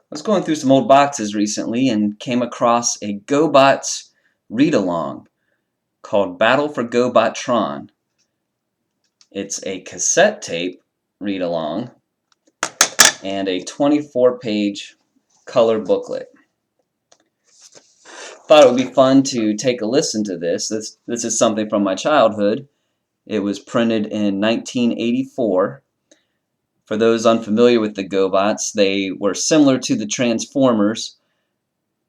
I was going through some old boxes recently and came across a GoBots read-along called Battle for GoBotron. It's a cassette tape read-along and a 24-page color booklet. Thought it would be fun to take a listen to this. This is something from my childhood. It was printed in 1984. For those unfamiliar with the GoBots, they were similar to the Transformers.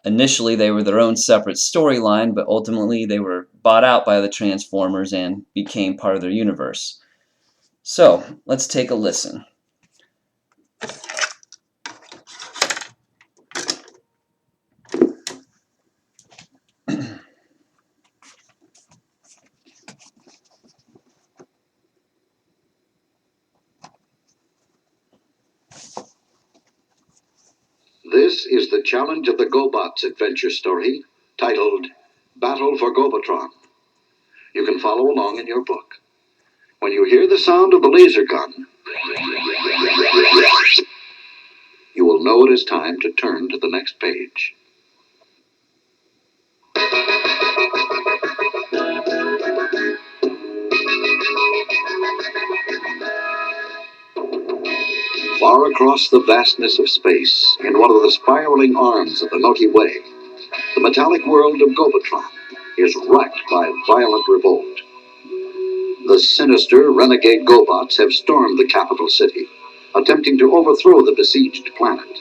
Initially, they were their own separate storyline, but ultimately they were bought out by the Transformers and became part of their universe. So, let's take a listen. This is the challenge of the GoBots adventure story, titled Battle for GoBotron. You can follow along in your book. When you hear the sound of the laser gun, you will know it is time to turn to the next page. Far across the vastness of space, in one of the spiraling arms of the Milky Way, the metallic world of GoBotron is racked by violent revolt. The sinister renegade GoBots have stormed the capital city, attempting to overthrow the besieged planet.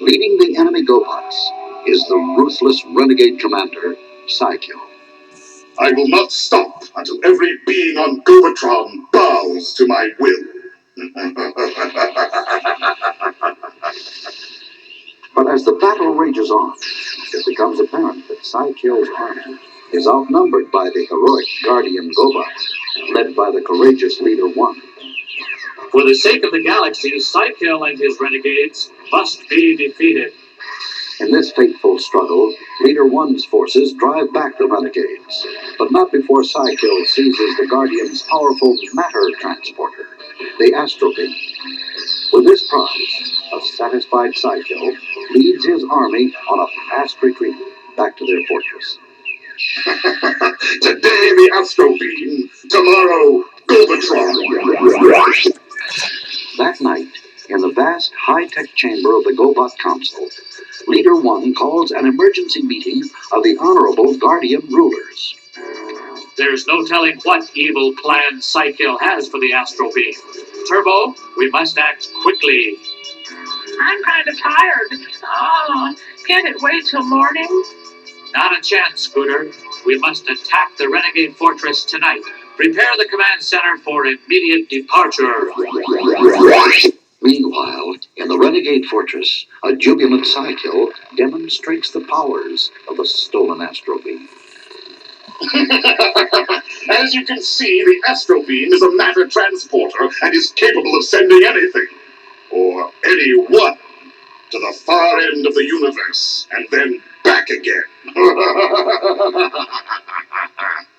Leading the enemy GoBots is the ruthless renegade commander, Psycho. I will not stop until every being on GoBotron bows to my will. But as the battle rages on, it becomes apparent that Psycho's army is outnumbered by the heroic Guardian GoBots, led by the courageous Leader One. For the sake of the galaxy, Psycho and his renegades must be defeated. In this fateful struggle, Leader One's forces drive back the renegades, but not before Psycho seizes the Guardian's powerful matter transporter, the Astro Beam. With this prize, a satisfied Psycho leads his army on a fast retreat back to their fortress. Today the Astro Beam, tomorrow GoBotron. That night, in the vast high-tech chamber of the GoBot Council, Leader One calls an emergency meeting of the honorable Guardian rulers. There's no telling what evil plan Psycho has for the Astro Beam. Turbo, we must act quickly. I'm kind of tired. Oh, can't it wait till morning? Not a chance, Scooter. We must attack the Renegade Fortress tonight. Prepare the command center for immediate departure. Meanwhile, in the Renegade Fortress, a jubilant Psycho demonstrates the powers of the stolen Astro Beam. As you can see, the Astro Beam is a matter transporter and is capable of sending anything, or anyone, to the far end of the universe, and then back again.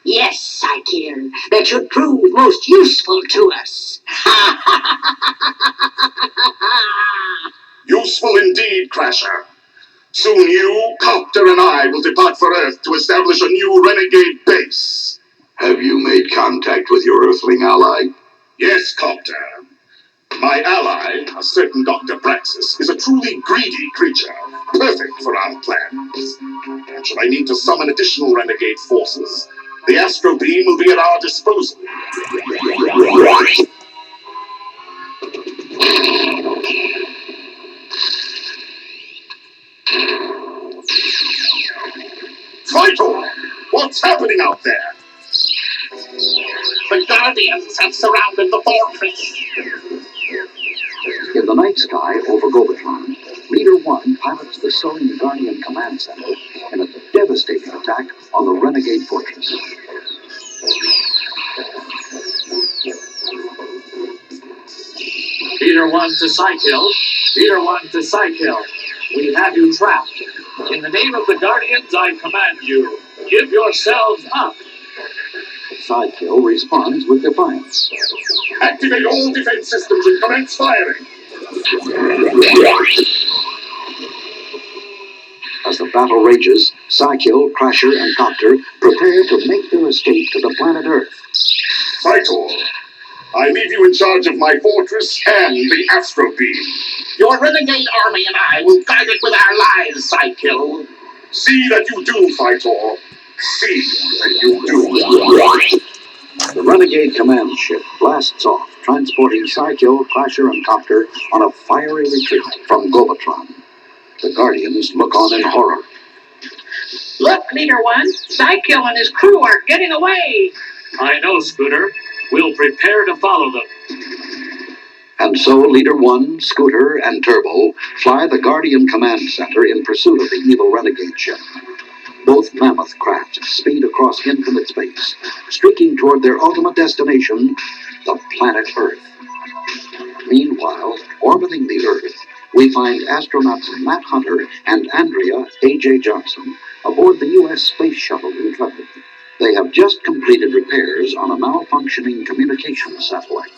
Yes, Psycho, that should prove most useful to us. Useful indeed, Crasher. Soon you, Cop-Tur, and I will depart for Earth to establish a new renegade base. Have you made contact with your Earthling ally? Yes, Cop-Tur. My ally, a certain Dr. Praxis, is a truly greedy creature, perfect for our plans. And should I need to summon additional renegade forces, the Astro Beam will be at our disposal. Vital! What's happening out there? The Guardians have surrounded the fortress. In the night sky over GoBotron, Leader One pilots the soaring Guardian Command Center in a devastating attack on the Renegade Fortress. Leader One to Psycho. Leader One to Psycho. We have you trapped. In the name of the Guardians, I command you. Give yourselves up. Psycho responds with defiance. Activate all defense systems and commence firing. As the battle rages, Psykill, Crasher, and Cop-Tur prepare to make their escape to the planet Earth. Vitor, I leave you in charge of my fortress and the Astro Beam. Your renegade army and I will guard it with our lives, Psykill. See that you do, Vitor. See that you do. The Renegade command ship blasts off, transporting Psykill, Crasher, and Cop-Tur on a fiery retreat from GoBotron. The Guardians look on in horror. Look, Leader One, Psykill and his crew are getting away. I know, Scooter. We'll prepare to follow them. And so Leader One, Scooter, and Turbo fly the Guardian Command Center in pursuit of the evil Renegade ship. Both mammoth crafts speed across infinite space, streaking toward their ultimate destination, the planet Earth. Meanwhile, orbiting the Earth, we find astronauts Matt Hunter and Andrea A.J. Johnson aboard the U.S. Space Shuttle Intrepid. They have just completed repairs on a malfunctioning communications satellite.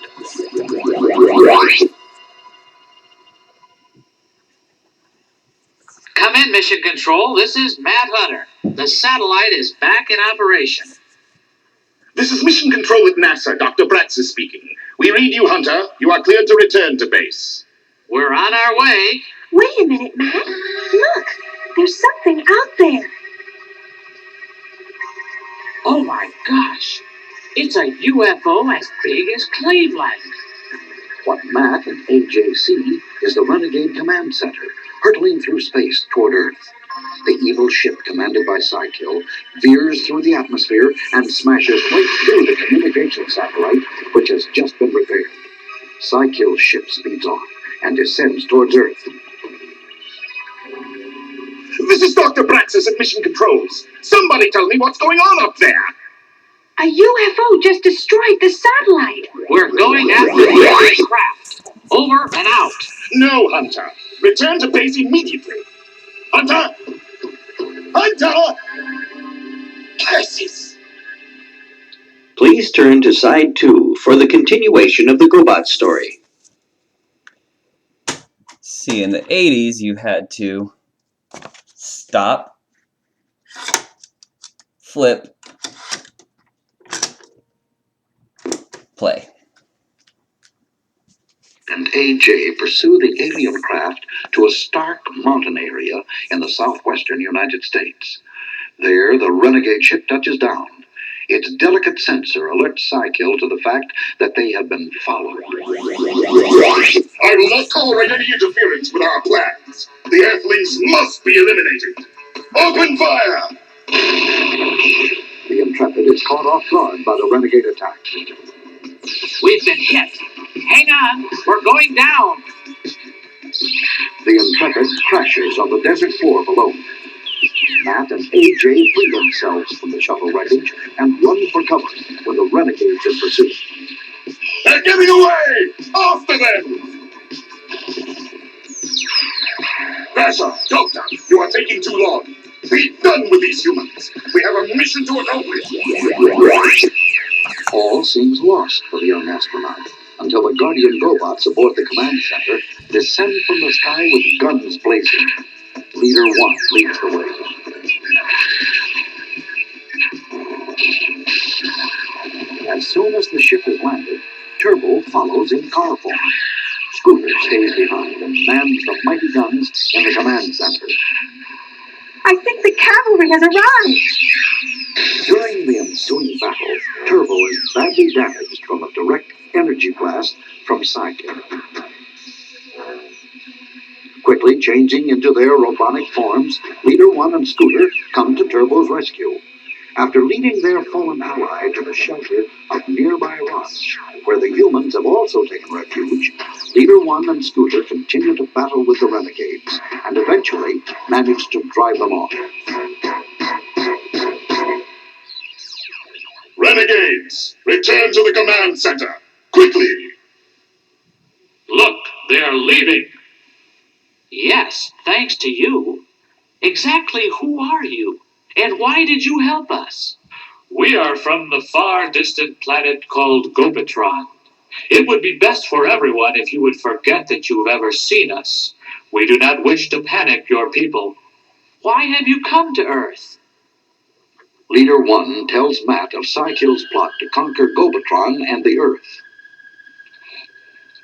Come in, Mission Control. This is Matt Hunter. The satellite is back in operation. This is Mission Control at NASA. Dr. Braxis speaking. We read you, Hunter. You are cleared to return to base. We're on our way. Wait a minute, Matt. Look, there's something out there. Oh my gosh. It's a UFO as big as Cleveland. What Matt and AJ see is the Renegade Command Center, hurtling through space toward Earth. The evil ship commanded by Psykill veers through the atmosphere and smashes right through the communication satellite, which has just been repaired. Psykill's ship speeds off and descends towards Earth. This is Dr. Braxis at Mission Controls. Somebody tell me what's going on up there. A UFO just destroyed the satellite. We're going after the craft. Over and out. No, Hunter. Return to base immediately. Hunter! Hunter! Curses! Please turn to side 2 for the continuation of the GoBots story. See, in the 80s, you had to stop, flip, play. And AJ pursue the alien craft to a stark mountain area in the southwestern United States. There, the Renegade ship touches down. Its delicate sensor alerts Psykill to the fact that they have been followed. I will not tolerate any interference with our plans. The Earthlings must be eliminated. Open fire! The Intrepid is caught off guard by the Renegade attack. We've been hit. Hang on. We're going down. The Intrepid crashes on the desert floor below. Matt and AJ free themselves from the shuttle wreckage and run for cover when the Renegades in pursuit. They're getting away! After them! Crasher, Doctor, you are taking too long. Be done with these humans. We have a mission to accomplish. All seems lost for the young astronaut until the Guardian GoBots aboard the command center descend from the sky with guns blazing. Leader One leads the way. As soon as the ship is landed, Turbo follows in car form. Scooter stays behind and mans the mighty guns in the command center. I think the cavalry has arrived. During the ensuing battle, Turbo is badly damaged from a direct energy blast from Psykill. Quickly changing into their robotic forms, Leader One and Scooter come to Turbo's rescue. After leading their fallen ally to the shelter of nearby rocks, where the humans have also taken refuge, Leader One and Scooter continue to battle with the Renegades, and eventually manage to drive them off. Renegades, return to the command center. Quickly! Look, they're leaving. Yes, thanks to you. Exactly who are you? And why did you help us? We are from the far distant planet called GoBotron. It would be best for everyone if you would forget that you've ever seen us. We do not wish to panic your people. Why have you come to Earth? Leader 1 tells Matt of Psykill's plot to conquer GoBotron and the Earth.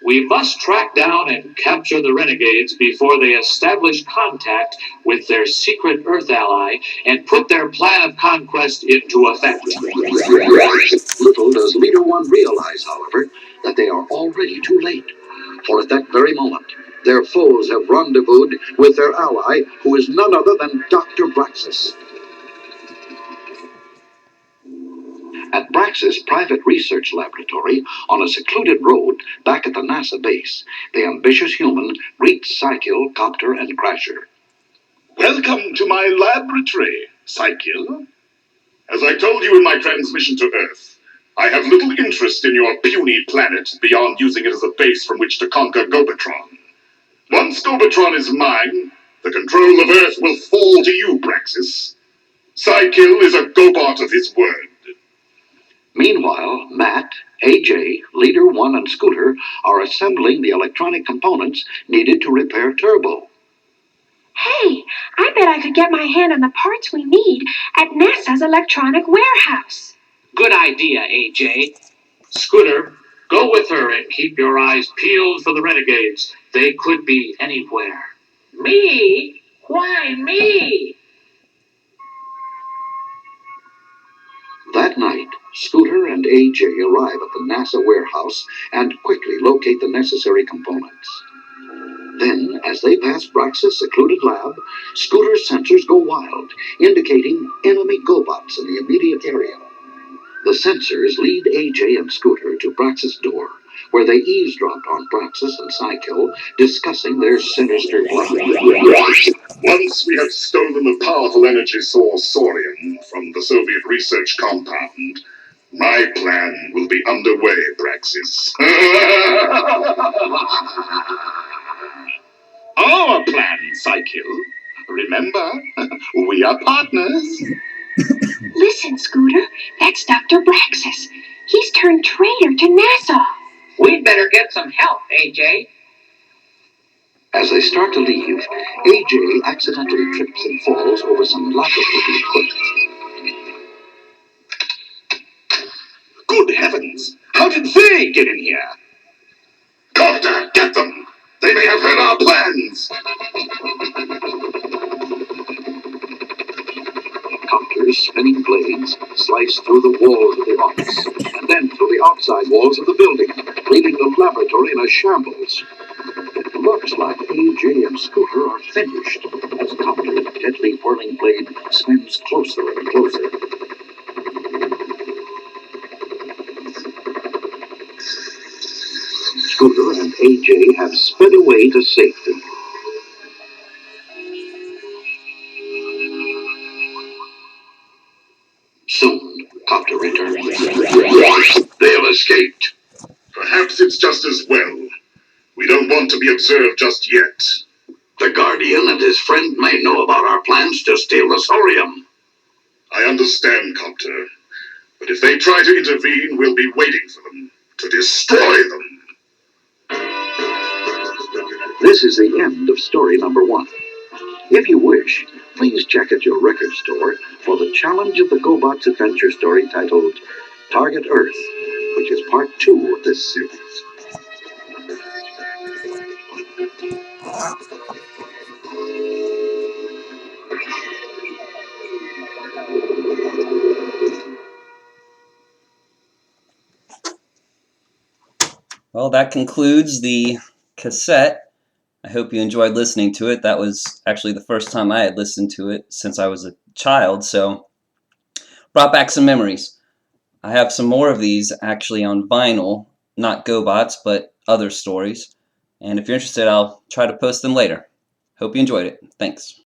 We must track down and capture the renegades before they establish contact with their secret Earth ally and put their plan of conquest into effect. Little does Leader 1 realize, however, that they are already too late. For at that very moment, their foes have rendezvoused with their ally, who is none other than Dr. Braxis. At Braxis' private research laboratory on a secluded road back at the NASA base, the ambitious human greets Psykill, Cop-Tur, and Crasher. Welcome to my laboratory, Psykill. As I told you in my transmission to Earth, I have little interest in your puny planet beyond using it as a base from which to conquer GoBotron. Once GoBotron is mine, the control of Earth will fall to you, Braxis. Psykill is a GoBot of his word. Meanwhile, Matt, AJ, Leader 1, and Scooter are assembling the electronic components needed to repair Turbo. Hey, I bet I could get my hand on the parts we need at NASA's electronic warehouse. Good idea, AJ. Scooter, go with her and keep your eyes peeled for the renegades. They could be anywhere. Me? Why me? That night, Scooter and AJ arrive at the NASA warehouse and quickly locate the necessary components. Then, as they pass Braxis' secluded lab, Scooter's sensors go wild, indicating enemy GoBots in the immediate area. The sensors lead AJ and Scooter to Braxis' door, where they eavesdrop on Braxis and Psykill discussing their sinister plot. Once we have stolen the powerful energy source Saurium from the Soviet research compound, my plan will be underway, Braxis. Our plan, Psykill. Remember, we are partners. Listen, Scooter, that's Dr. Braxis. He's turned traitor to NASA. We'd better get some help, AJ. As they start to leave, AJ accidentally trips and falls over some laboratory equipment. Good heavens! How did they get in here? Doctor, get them! They may have heard our plans! Cop-Tur's spinning blades slice through the walls of the office, and then through the outside walls of the building, leaving the laboratory in a shambles. It looks like AJ and Scooter are finished, as Cop-Tur's deadly whirling blade spins closer and closer. Scooter and AJ have sped away to safety. Soon, Cop-Tur returns. They have escaped. Perhaps it's just as well. We don't want to be observed just yet. The Guardian and his friend may know about our plans to steal the Saurium. I understand, Cop-Tur. But if they try to intervene, we'll be waiting for them to destroy them. This is the end of story number 1. If you wish, please check at your record store for the Challenge of the GoBots adventure story titled Target Earth, which is part 2 of this series. Well, that concludes the cassette. I hope you enjoyed listening to it. That was actually the first time I had listened to it since I was a child, so brought back some memories. I have some more of these actually on vinyl, not GoBots, but other stories. And if you're interested, I'll try to post them later. Hope you enjoyed it. Thanks.